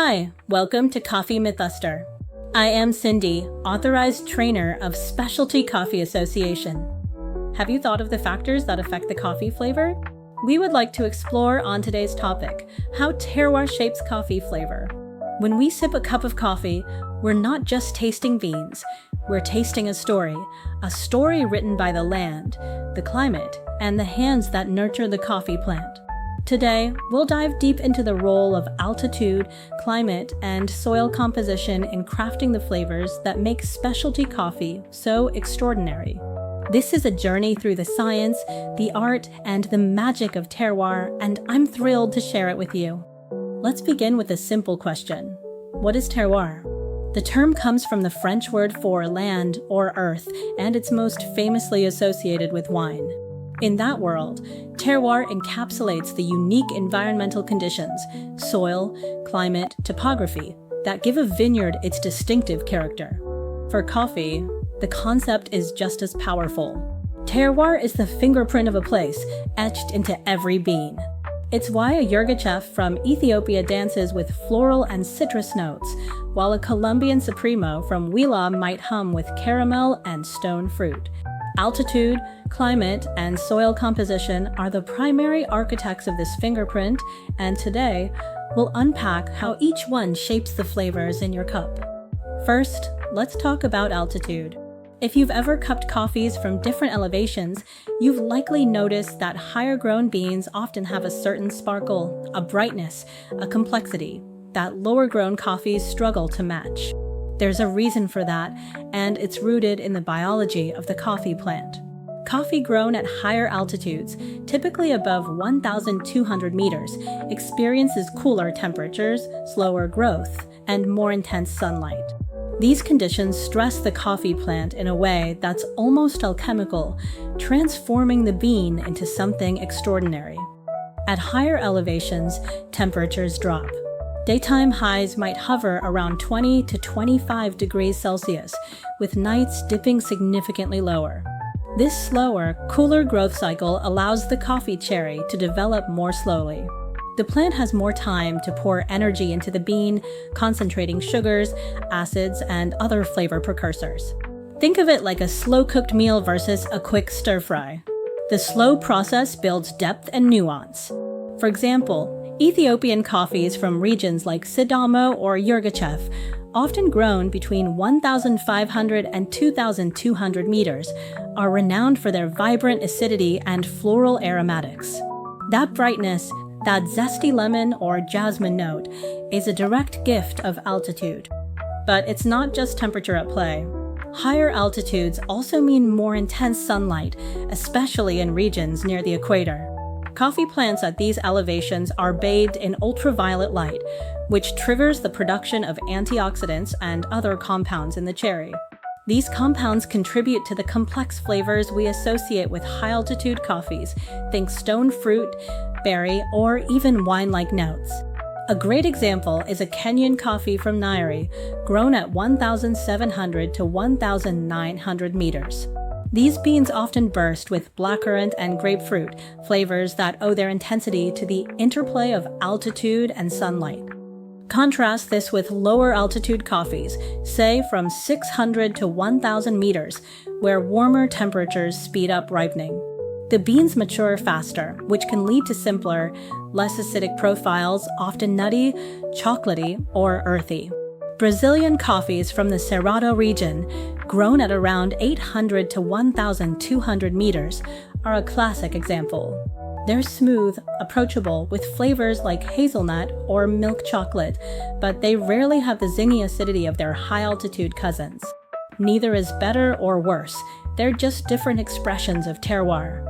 Hi, welcome to Coffee Mythuster. I am Cindy, authorized trainer of Specialty Coffee Association. Have you thought of the factors that affect the coffee flavor? We would like to explore on today's topic how terroir shapes coffee flavor. When we sip a cup of coffee, we're not just tasting beans, we're tasting a story written by the land, the climate, and the hands that nurture the coffee plant. Today, we'll dive deep into the role of altitude, climate, and soil composition in crafting the flavors that make specialty coffee so extraordinary. This is a journey through the science, the art, and the magic of terroir, and I'm thrilled to share it with you. Let's begin with a simple question. What is terroir? The term comes from the French word for land or earth, and it's most famously associated with wine. In that world, terroir encapsulates the unique environmental conditions, soil, climate, topography, that give a vineyard its distinctive character. For coffee, the concept is just as powerful. Terroir is the fingerprint of a place, etched into every bean. It's why a yirgacheffe from Ethiopia dances with floral and citrus notes, while a Colombian Supremo from Huila might hum with caramel and stone fruit. Altitude, climate, and soil composition are the primary architects of this fingerprint, and today, we'll unpack how each one shapes the flavors in your cup. First, let's talk about altitude. If you've ever cupped coffees from different elevations, you've likely noticed that higher-grown beans often have a certain sparkle, a brightness, a complexity that lower-grown coffees struggle to match. There's a reason for that, and it's rooted in the biology of the coffee plant. Coffee grown at higher altitudes, typically above 1,200 meters, experiences cooler temperatures, slower growth, and more intense sunlight. These conditions stress the coffee plant in a way that's almost alchemical, transforming the bean into something extraordinary. At higher elevations, temperatures drop. Daytime highs might hover around 20 to 25 degrees Celsius, with nights dipping significantly lower. This slower, cooler growth cycle allows the coffee cherry to develop more slowly. The plant has more time to pour energy into the bean, concentrating sugars, acids, and other flavor precursors. Think of it like a slow-cooked meal versus a quick stir-fry. The slow process builds depth and nuance. For example, Ethiopian coffees from regions like Sidamo or yirgacheffe, often grown between 1,500 and 2,200 meters, are renowned for their vibrant acidity and floral aromatics. That brightness, that zesty lemon or jasmine note, is a direct gift of altitude. But it's not just temperature at play. Higher altitudes also mean more intense sunlight, especially in regions near the equator. Coffee plants at these elevations are bathed in ultraviolet light, which triggers the production of antioxidants and other compounds in the cherry. These compounds contribute to the complex flavors we associate with high-altitude coffees, think stone fruit, berry, or even wine-like notes. A great example is a Kenyan coffee from Nairi, grown at 1,700 to 1,900 meters. These beans often burst with blackcurrant and grapefruit, flavors that owe their intensity to the interplay of altitude and sunlight. Contrast this with lower altitude coffees, say from 600 to 1,000 meters, where warmer temperatures speed up ripening. The beans mature faster, which can lead to simpler, less acidic profiles, often nutty, chocolatey, or earthy. Brazilian coffees from the Cerrado region, grown at around 800 to 1,200 meters, are a classic example. They're smooth, approachable, with flavors like hazelnut or milk chocolate, but they rarely have the zingy acidity of their high-altitude cousins. Neither is better or worse, they're just different expressions of terroir.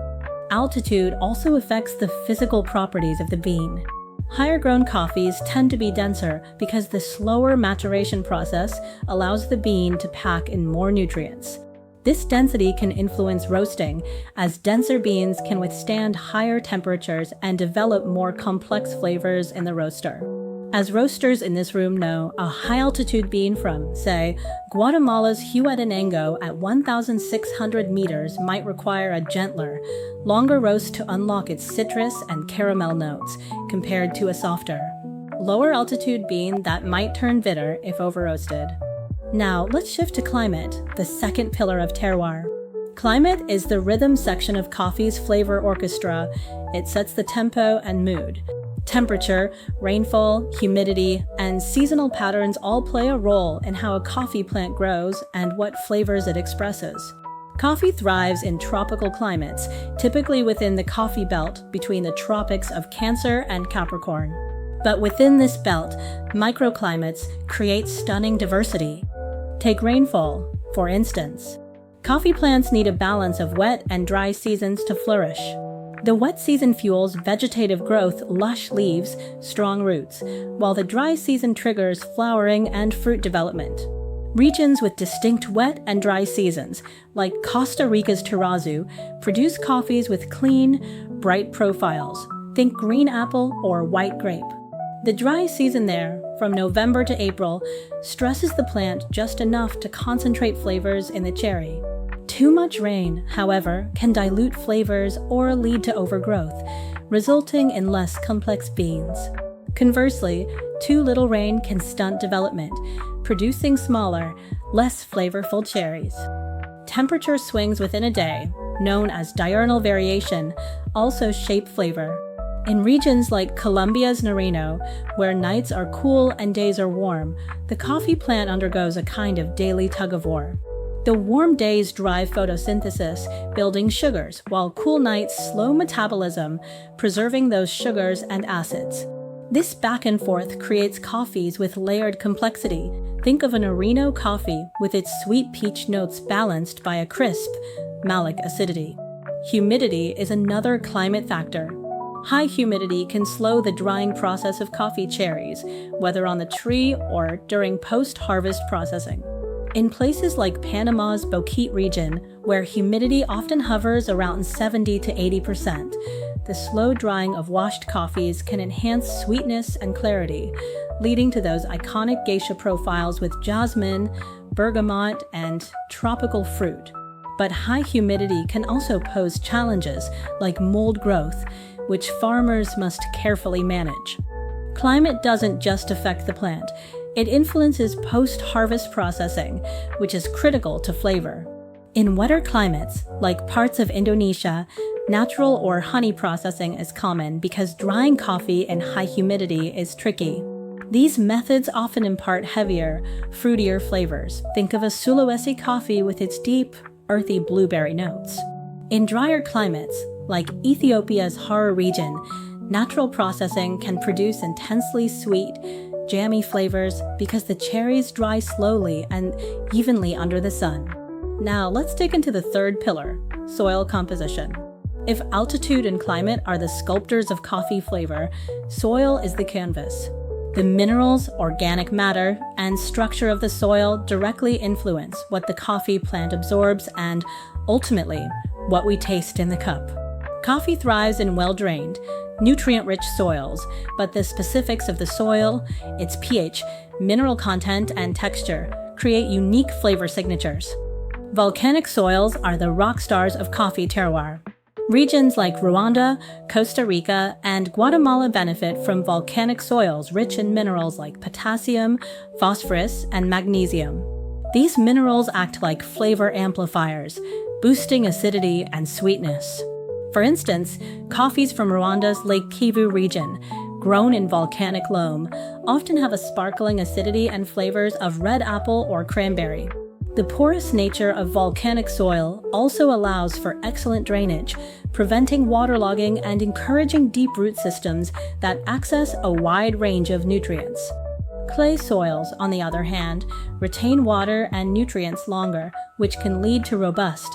Altitude also affects the physical properties of the bean. Higher-grown coffees tend to be denser because the slower maturation process allows the bean to pack in more nutrients. This density can influence roasting, as denser beans can withstand higher temperatures and develop more complex flavors in the roaster. As roasters in this room know, a high-altitude bean from, say, Guatemala's Huetenango at 1,600 meters might require a gentler, longer roast to unlock its citrus and caramel notes, compared to a softer, lower altitude bean that might turn bitter if over-roasted. Now, let's shift to climate, the second pillar of terroir. Climate is the rhythm section of coffee's flavor orchestra. It sets the tempo and mood. Temperature, rainfall, humidity, and seasonal patterns all play a role in how a coffee plant grows and what flavors it expresses. Coffee thrives in tropical climates, typically within the coffee belt between the tropics of Cancer and Capricorn. But within this belt, microclimates create stunning diversity. Take rainfall, for instance. Coffee plants need a balance of wet and dry seasons to flourish. The wet season fuels vegetative growth, lush leaves, strong roots, while the dry season triggers flowering and fruit development. Regions with distinct wet and dry seasons, like Costa Rica's Terroir, produce coffees with clean, bright profiles. Think green apple or white grape. The dry season there, from November to April, stresses the plant just enough to concentrate flavors in the cherry. Too much rain, however, can dilute flavors or lead to overgrowth, resulting in less complex beans. Conversely, too little rain can stunt development, producing smaller, less flavorful cherries. Temperature swings within a day, known as diurnal variation, also shape flavor. In regions like Colombia's Nariño, where nights are cool and days are warm, the coffee plant undergoes a kind of daily tug-of-war. The warm days drive photosynthesis, building sugars, while cool nights slow metabolism, preserving those sugars and acids. This back and forth creates coffees with layered complexity. Think of a Nariño coffee with its sweet peach notes balanced by a crisp, malic acidity. Humidity is another climate factor. High humidity can slow the drying process of coffee cherries, whether on the tree or during post-harvest processing. In places like Panama's Boquete region, where humidity often hovers around 70 to 80%, the slow drying of washed coffees can enhance sweetness and clarity, leading to those iconic geisha profiles with jasmine, bergamot, and tropical fruit. But high humidity can also pose challenges like mold growth, which farmers must carefully manage. Climate doesn't just affect the plant. It influences post-harvest processing, which is critical to flavor. In wetter climates, like parts of Indonesia, natural or honey processing is common because drying coffee in high humidity is tricky. These methods often impart heavier, fruitier flavors. Think of a Sulawesi coffee with its deep, earthy blueberry notes. In drier climates, like Ethiopia's Harar region, natural processing can produce intensely sweet, jammy flavors because the cherries dry slowly and evenly under the sun. Now let's dig into the third pillar, soil composition. If altitude and climate are the sculptors of coffee flavor, soil is the canvas. The minerals, organic matter, and structure of the soil directly influence what the coffee plant absorbs and, ultimately, what we taste in the cup. Coffee thrives in well-drained, nutrient-rich soils, but the specifics of the soil, its pH, mineral content, and texture create unique flavor signatures. Volcanic soils are the rock stars of coffee terroir. Regions like Rwanda, Costa Rica, and Guatemala benefit from volcanic soils rich in minerals like potassium, phosphorus, and magnesium. These minerals act like flavor amplifiers, boosting acidity and sweetness. For instance, coffees from Rwanda's Lake Kivu region, grown in volcanic loam, often have a sparkling acidity and flavors of red apple or cranberry. The porous nature of volcanic soil also allows for excellent drainage, preventing waterlogging and encouraging deep root systems that access a wide range of nutrients. Clay soils, on the other hand, retain water and nutrients longer, which can lead to robust,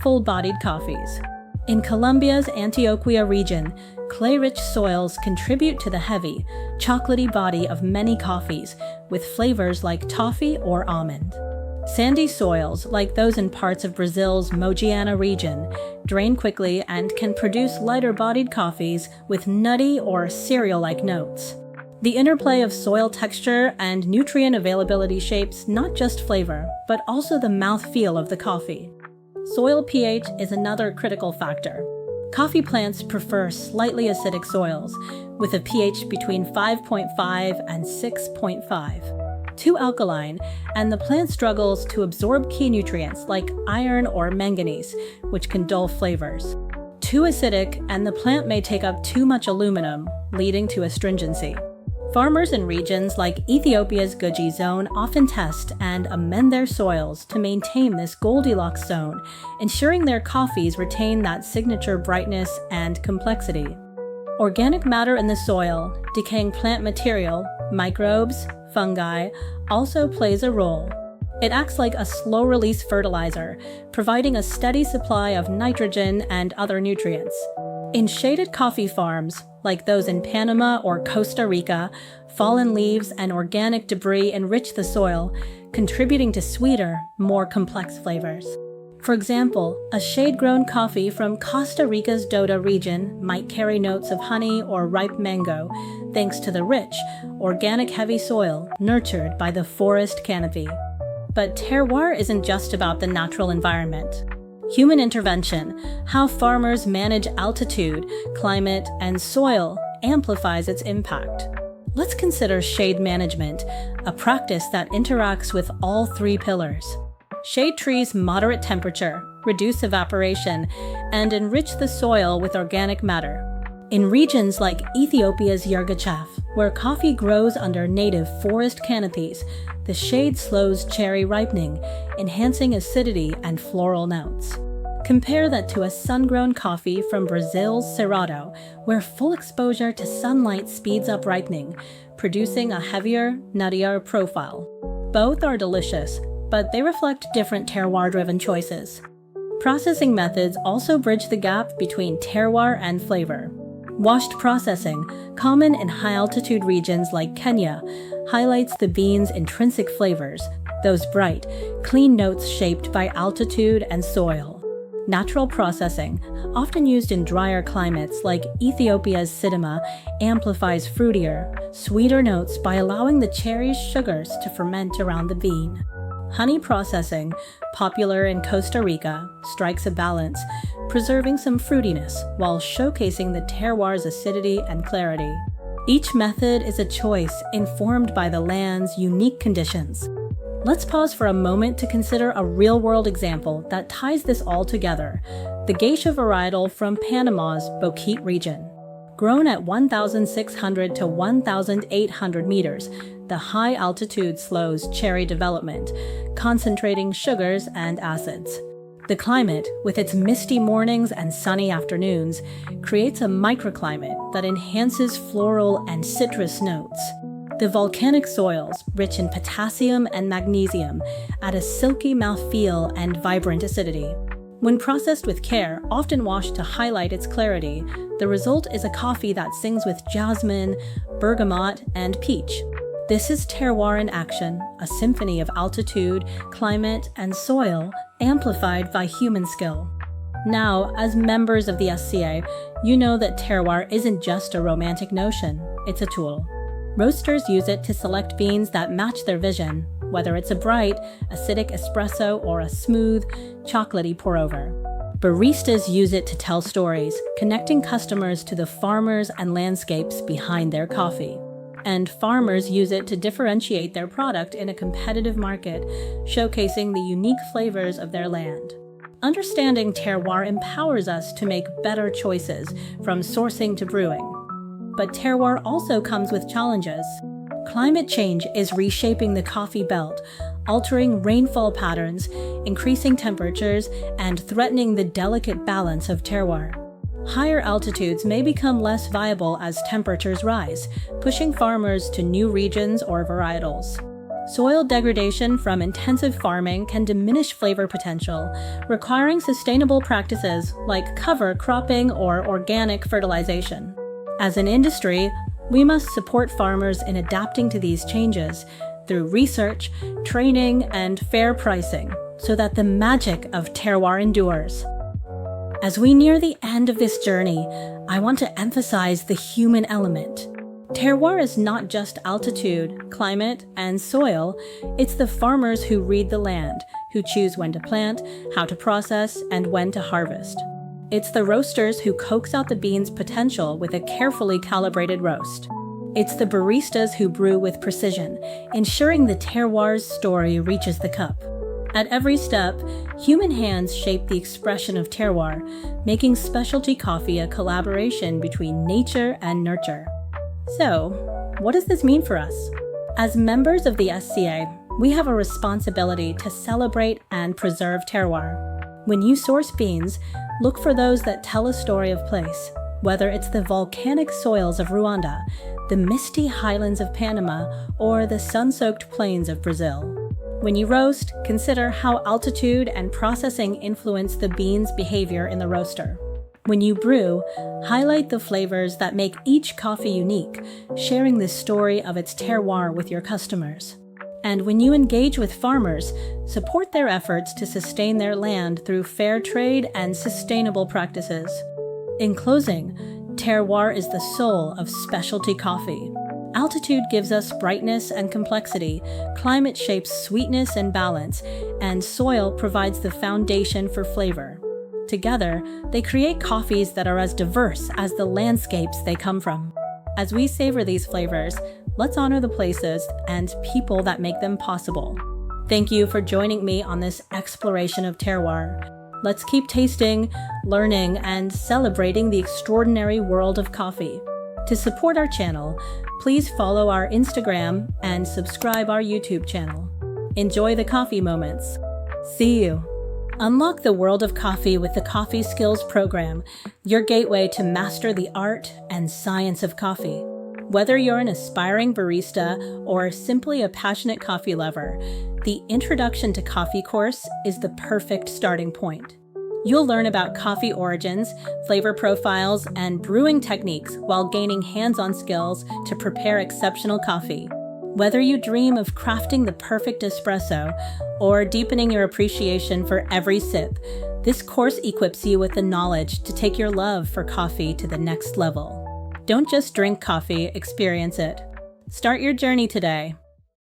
full-bodied coffees. In Colombia's Antioquia region, clay-rich soils contribute to the heavy, chocolatey body of many coffees, with flavors like toffee or almond. Sandy soils, like those in parts of Brazil's Mogiana region, drain quickly and can produce lighter-bodied coffees with nutty or cereal-like notes. The interplay of soil texture and nutrient availability shapes not just flavor, but also the mouthfeel of the coffee. Soil pH is another critical factor. Coffee plants prefer slightly acidic soils, with a pH between 5.5 and 6.5. Too alkaline, and the plant struggles to absorb key nutrients like iron or manganese, which can dull flavors. Too acidic, and the plant may take up too much aluminum, leading to astringency. Farmers in regions like Ethiopia's Guji zone often test and amend their soils to maintain this Goldilocks zone, ensuring their coffees retain that signature brightness and complexity. Organic matter in the soil, decaying plant material, microbes, fungi, also plays a role. It acts like a slow-release fertilizer, providing a steady supply of nitrogen and other nutrients. In shaded coffee farms, like those in Panama or Costa Rica, fallen leaves and organic debris enrich the soil, contributing to sweeter, more complex flavors. For example, a shade-grown coffee from Costa Rica's Doda region might carry notes of honey or ripe mango, thanks to the rich, organic heavy soil nurtured by the forest canopy. But terroir isn't just about the natural environment. Human intervention, how farmers manage altitude, climate, and soil, amplifies its impact. Let's consider shade management, a practice that interacts with all three pillars. Shade trees moderate temperature, reduce evaporation, and enrich the soil with organic matter. In regions like Ethiopia's Yirgacheffe, where coffee grows under native forest canopies, the shade slows cherry ripening, enhancing acidity and floral notes. Compare that to a sun-grown coffee from Brazil's Cerrado, where full exposure to sunlight speeds up ripening, producing a heavier, nuttier profile. Both are delicious, but they reflect different terroir-driven choices. Processing methods also bridge the gap between terroir and flavor. Washed processing, common in high-altitude regions like Kenya, highlights the bean's intrinsic flavors, those bright, clean notes shaped by altitude and soil. Natural processing, often used in drier climates like Ethiopia's Sidima, amplifies fruitier, sweeter notes by allowing the cherry's sugars to ferment around the bean. Honey processing, popular in Costa Rica, strikes a balance, preserving some fruitiness while showcasing the terroir's acidity and clarity. Each method is a choice informed by the land's unique conditions. Let's pause for a moment to consider a real-world example that ties this all together: the Geisha varietal from Panama's Boquete region. Grown at 1,600 to 1,800 meters, the high altitude slows cherry development, concentrating sugars and acids. The climate, with its misty mornings and sunny afternoons, creates a microclimate that enhances floral and citrus notes. The volcanic soils, rich in potassium and magnesium, add a silky mouthfeel and vibrant acidity. When processed with care, often washed to highlight its clarity, the result is a coffee that sings with jasmine, bergamot, and peach. This is terroir in action, a symphony of altitude, climate, and soil, amplified by human skill. Now, as members of the SCA, you know that terroir isn't just a romantic notion, it's a tool. Roasters use it to select beans that match their vision, whether it's a bright, acidic espresso or a smooth, chocolatey pour-over. Baristas use it to tell stories, connecting customers to the farmers and landscapes behind their coffee. And farmers use it to differentiate their product in a competitive market, showcasing the unique flavors of their land. Understanding terroir empowers us to make better choices, from sourcing to brewing. But terroir also comes with challenges. Climate change is reshaping the coffee belt, altering rainfall patterns, increasing temperatures, and threatening the delicate balance of terroir. Higher altitudes may become less viable as temperatures rise, pushing farmers to new regions or varietals. Soil degradation from intensive farming can diminish flavor potential, requiring sustainable practices like cover cropping or organic fertilization. As an industry, we must support farmers in adapting to these changes through research, training, and fair pricing, so that the magic of terroir endures. As we near the end of this journey, I want to emphasize the human element. Terroir is not just altitude, climate, and soil, it's the farmers who read the land, who choose when to plant, how to process, and when to harvest. It's the roasters who coax out the beans' potential with a carefully calibrated roast. It's the baristas who brew with precision, ensuring the terroir's story reaches the cup. At every step, human hands shape the expression of terroir, making specialty coffee a collaboration between nature and nurture. So, what does this mean for us? As members of the SCA, we have a responsibility to celebrate and preserve terroir. When you source beans, look for those that tell a story of place, whether it's the volcanic soils of Rwanda, the misty highlands of Panama, or the sun-soaked plains of Brazil. When you roast, consider how altitude and processing influence the bean's behavior in the roaster. When you brew, highlight the flavors that make each coffee unique, sharing the story of its terroir with your customers. And when you engage with farmers, support their efforts to sustain their land through fair trade and sustainable practices. In closing, terroir is the soul of specialty coffee. Altitude gives us brightness and complexity, climate shapes sweetness and balance, and soil provides the foundation for flavor. Together, they create coffees that are as diverse as the landscapes they come from. As we savor these flavors, let's honor the places and people that make them possible. Thank you for joining me on this exploration of terroir. Let's keep tasting, learning, and celebrating the extraordinary world of coffee. To support our channel, please follow our Instagram and subscribe our YouTube channel. Enjoy the coffee moments. See you. Unlock the world of coffee with the Coffee Skills Program, your gateway to master the art and science of coffee. Whether you're an aspiring barista or simply a passionate coffee lover, the Introduction to Coffee course is the perfect starting point. You'll learn about coffee origins, flavor profiles, and brewing techniques while gaining hands-on skills to prepare exceptional coffee. Whether you dream of crafting the perfect espresso or deepening your appreciation for every sip, this course equips you with the knowledge to take your love for coffee to the next level. Don't just drink coffee, experience it. Start your journey today.